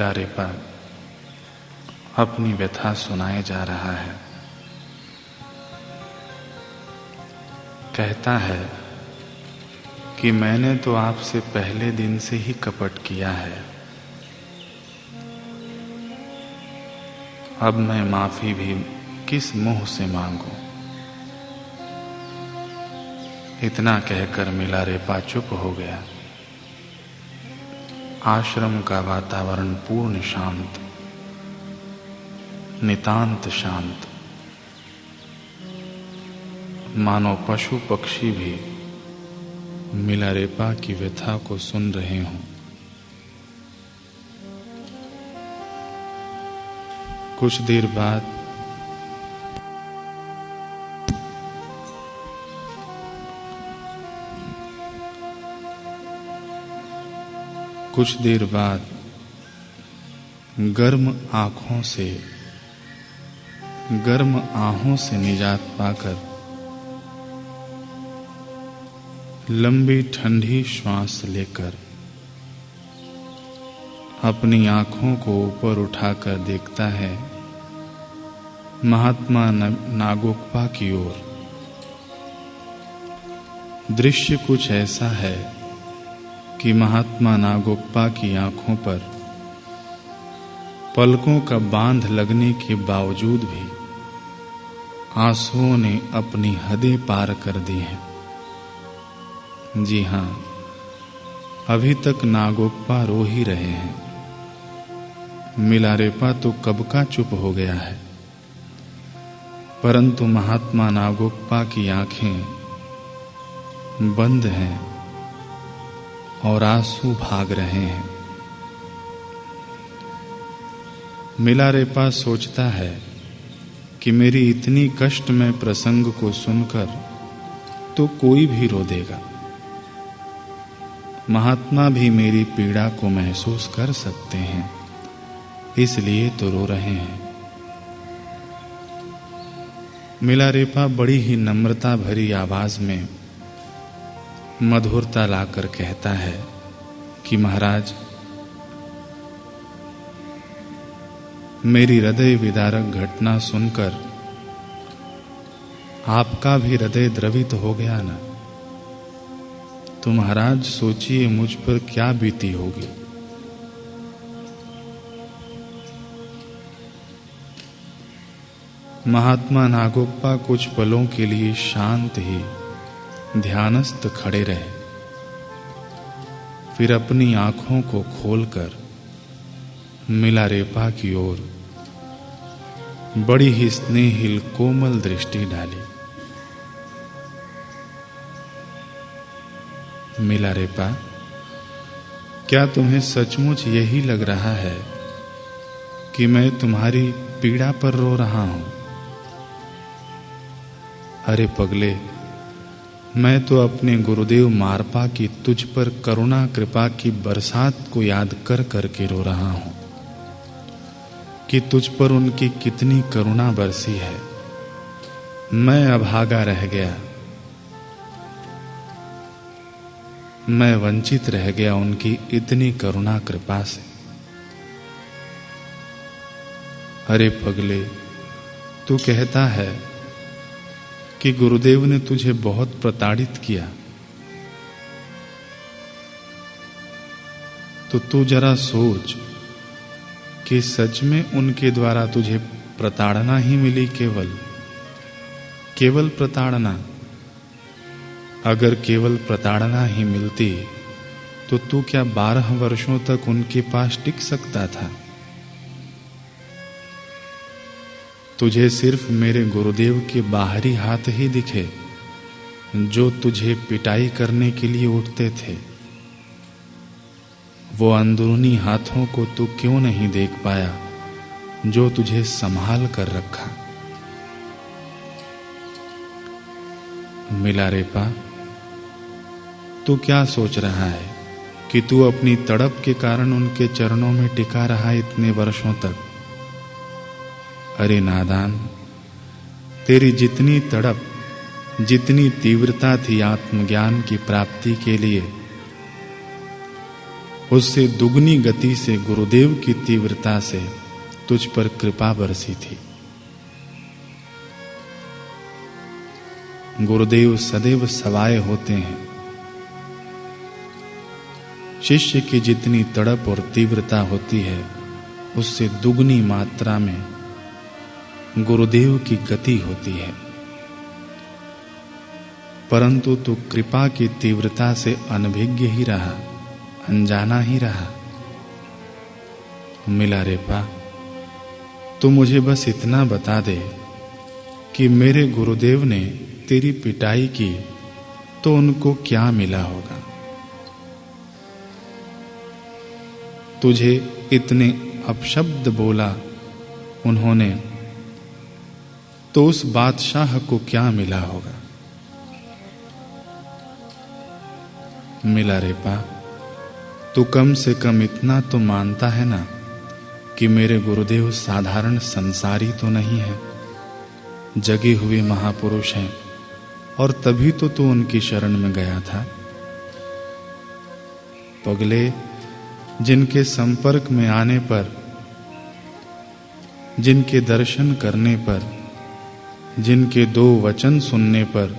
मिलारेपा अपनी व्यथा सुनाए जा रहा है। कहता है कि मैंने तो आपसे पहले दिन से ही कपट किया है, अब मैं माफी भी किस मुंह से मांगूं। इतना कहकर मिलारेपा चुप हो गया। आश्रम का वातावरण पूर्ण शांत, नितांत शांत, मानो पशु पक्षी भी मिलारेपा की व्यथा को सुन रहे हों। कुछ देर बाद गर्म आहों से निजात पाकर लंबी ठंडी श्वास लेकर अपनी आंखों को ऊपर उठाकर देखता है महात्मा नागोकपा की ओर। दृश्य कुछ ऐसा है कि महात्मा नागोकपा की आंखों पर पलकों का बांध लगने के बावजूद भी आंसुओं ने अपनी हदें पार कर दी हैं। जी हां, अभी तक नागोकपा रो ही रहे हैं। मिलारेपा तो कब का चुप हो गया है, परंतु महात्मा नागोकपा की आंखें बंद हैं और आंसू भाग रहे हैं। मिलारेपा सोचता है कि मेरी इतनी कष्टमय प्रसंग को सुनकर तो कोई भी रो देगा। महात्मा भी मेरी पीड़ा को महसूस कर सकते हैं, इसलिए तो रो रहे हैं। मिलारेपा बड़ी ही नम्रता भरी आवाज में मधुरता लाकर कहता है कि महाराज, मेरी हृदय विदारक घटना सुनकर आपका भी हृदय द्रवित हो गया ना। तो महाराज सोचिए मुझ पर क्या बीती होगी। महात्मा नागोकपा कुछ पलों के लिए शांत ही ध्यानस्थ खड़े रहे, फिर अपनी आंखों को खोलकर मिलारेपा की ओर बड़ी ही स्नेहिल कोमल दृष्टि डाली। मिलारेपा, क्या तुम्हें सचमुच यही लग रहा है कि मैं तुम्हारी पीड़ा पर रो रहा हूं? अरे पगले, मैं तो अपने गुरुदेव मारपा की तुझ पर करुणा कृपा की बरसात को याद कर करके रो रहा हूं कि तुझ पर उनकी कितनी करुणा बरसी है। मैं अभागा रह गया, मैं वंचित रह गया उनकी इतनी करुणा कृपा से। अरे पगले, तू कहता है कि गुरुदेव ने तुझे बहुत प्रताड़ित किया, तो तू जरा सोच कि सच में उनके द्वारा तुझे प्रताड़ना ही मिली, केवल प्रताड़ना। अगर केवल प्रताड़ना ही मिलती तो तू क्या 12 वर्षों तक उनके पास टिक सकता था? तुझे सिर्फ मेरे गुरुदेव के बाहरी हाथ ही दिखे जो तुझे पिटाई करने के लिए उठते थे। वो अंदरूनी हाथों को तू क्यों नहीं देख पाया जो तुझे संभाल कर रखा? मिलारेपा, तू क्या सोच रहा है कि तू अपनी तड़प के कारण उनके चरणों में टिका रहा इतने वर्षों तक? अरे नादान, तेरी जितनी तड़प, जितनी तीव्रता थी आत्मज्ञान की प्राप्ति के लिए, उससे दुगनी गति से गुरुदेव की तीव्रता से तुझ पर कृपा बरसी थी। गुरुदेव सदैव सवाए होते हैं। शिष्य की जितनी तड़प और तीव्रता होती है, उससे दुगनी मात्रा में गुरुदेव की गति होती है। परंतु तू कृपा की तीव्रता से अनभिज्ञ ही रहा, अनजाना ही रहा। मिलारेपा, तू मुझे बस इतना बता दे कि मेरे गुरुदेव ने तेरी पिटाई की तो उनको क्या मिला होगा। तुझे इतने अपशब्द बोला उन्होंने तो उस बादशाह को क्या मिला होगा। मिलारेपा, तू कम से कम इतना तो मानता है ना कि मेरे गुरुदेव साधारण संसारी तो नहीं है, जगे हुए महापुरुष हैं, और तभी तो तू उनकी शरण में गया था। पगले, जिनके संपर्क में आने पर, जिनके दर्शन करने पर, जिनके दो वचन सुनने पर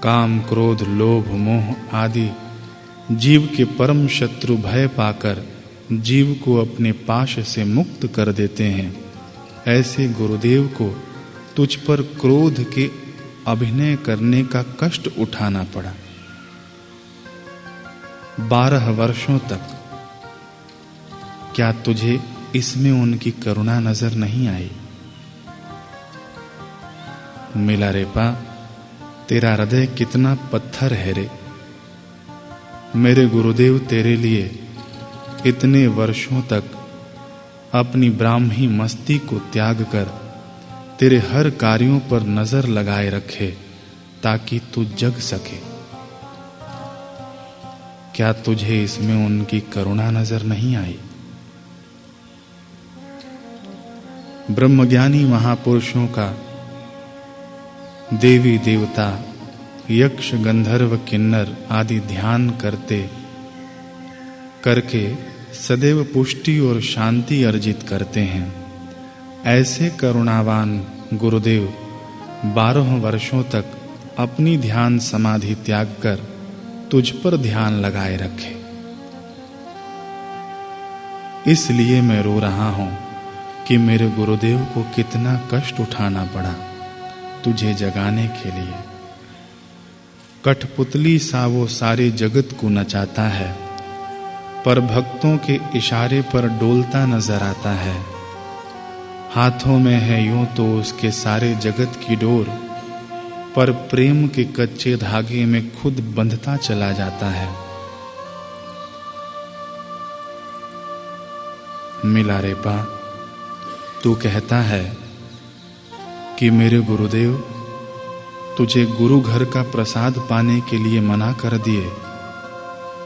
काम, क्रोध, लोभ, मोह आदि जीव के परम शत्रु भय पाकर जीव को अपने पाश से मुक्त कर देते हैं, ऐसे गुरुदेव को तुझ पर क्रोध के अभिनय करने का कष्ट उठाना पड़ा। 12 वर्षों तक क्या तुझे इसमें उनकी करुणा नजर नहीं आई? मिलारेपा, तेरा हृदय कितना पत्थर है रे। मेरे गुरुदेव तेरे लिए इतने वर्षों तक अपनी ब्राह्मी मस्ती को त्याग कर तेरे हर कार्यों पर नजर लगाए रखे ताकि तू जग सके। क्या तुझे इसमें उनकी करुणा नजर नहीं आई? ब्रह्मज्ञानी महापुरुषों का देवी देवता, यक्ष, गंधर्व, किन्नर आदि ध्यान करके सदैव पुष्टि और शांति अर्जित करते हैं। ऐसे करुणावान गुरुदेव 12 वर्षों तक अपनी ध्यान समाधि त्याग कर तुझ पर ध्यान लगाए रखे। इसलिए मैं रो रहा हूं कि मेरे गुरुदेव को कितना कष्ट उठाना पड़ा तुझे जगाने के लिए। कठपुतली सा वो सारे जगत को नचाता है, पर भक्तों के इशारे पर डोलता नजर आता है। हाथों में है यूं तो उसके सारे जगत की डोर, पर प्रेम के कच्चे धागे में खुद बंधता चला जाता है। मिलारेपा, तू कहता है कि मेरे गुरुदेव तुझे गुरु घर का प्रसाद पाने के लिए मना कर दिए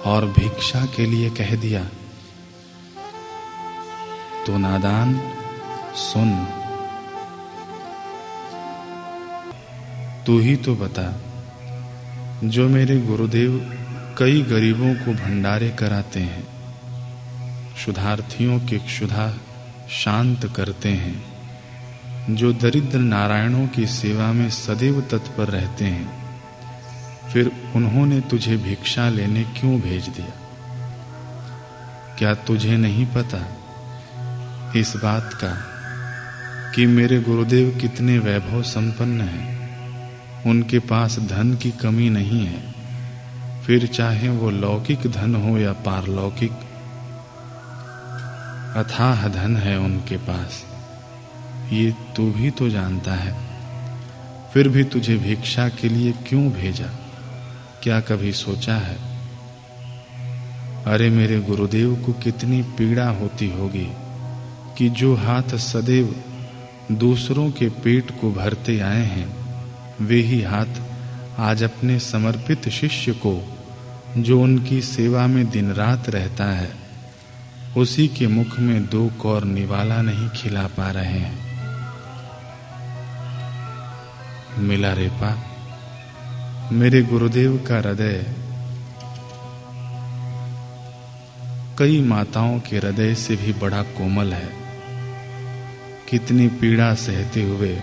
और भिक्षा के लिए कह दिया। तो नादान, सुन, तू ही तो बता, जो मेरे गुरुदेव कई गरीबों को भंडारे कराते हैं, क्षुधार्थियों की क्षुधा शांत करते हैं, जो दरिद्र नारायणों की सेवा में सदैव तत्पर रहते हैं, फिर उन्होंने तुझे भिक्षा लेने क्यों भेज दिया? क्या तुझे नहीं पता इस बात का कि मेरे गुरुदेव कितने वैभव संपन्न हैं? उनके पास धन की कमी नहीं है, फिर चाहे वो लौकिक धन हो या पारलौकिक, अथाह धन है उनके पास। ये तू भी तो जानता है, फिर भी तुझे भिक्षा के लिए क्यों भेजा? क्या कभी सोचा है? अरे मेरे गुरुदेव को कितनी पीड़ा होती होगी कि जो हाथ सदैव दूसरों के पेट को भरते आए हैं, वे ही हाथ आज अपने समर्पित शिष्य को, जो उनकी सेवा में दिन रात रहता है, उसी के मुख में 2 कौर निवाला नहीं खिला पा रहे हैं। मिलारेपा, मेरे गुरुदेव का हृदय कई माताओं के हृदय से भी बड़ा कोमल है। कितनी पीड़ा सहते हुए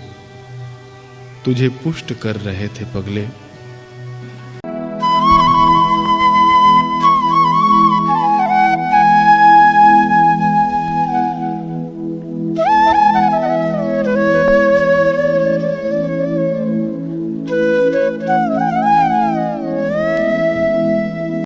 तुझे पुष्ट कर रहे थे पगले।